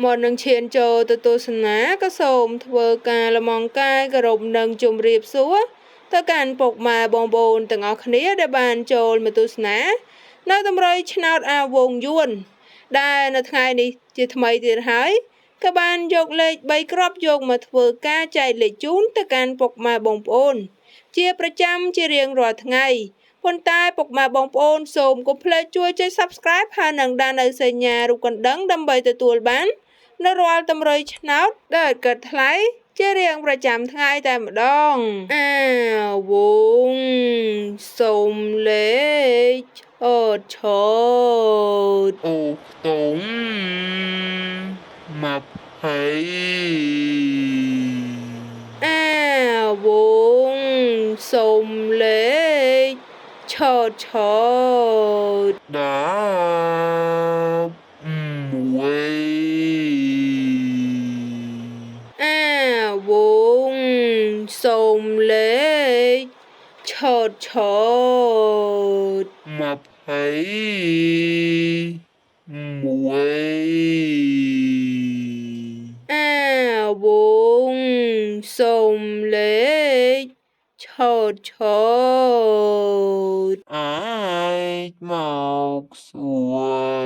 មុននឹងឈានចូលទៅទស្សនាក៏សូមធ្វើការលំអងកាយគោរពនិងជម្រាបសួរទៅកាន់ពុកម៉ែបងប្អូនទាំងអស់គ្នាដែលបានចូលមកទស្សនានៅតម្រុយឆ្នោតអាវងយួនដែលនៅថ្ងៃនេះជាថ្មីទៀតហើយក៏បានយកលេខ3គ្រាប់យកមកធ្វើការចែកលេខជូនទៅកាន់ពុកម៉ែបងប្អូនជាប្រចាំជារៀងរាល់ថ្ងៃប៉ុន្តែពុកម៉ែបងប្អូនសូមកុំភ្លេចជួយចុច Subscribe ហើយនិងដាក់នៅសញ្ញារូបកណ្ដឹងដើម្បីទទួលបាននៅរាល់តម្រុយឆ្នោតដែលកើតថ្លៃជារៀងប្រចាំថ្ងៃតែម្ដងអាវងសូមលេខអត់ឆោតអូខ្ទង់20អាវងសូមលេខឆោតអាវងសូមលេខឆោតអាវងសូមលេខឆោតអាចមកសួរ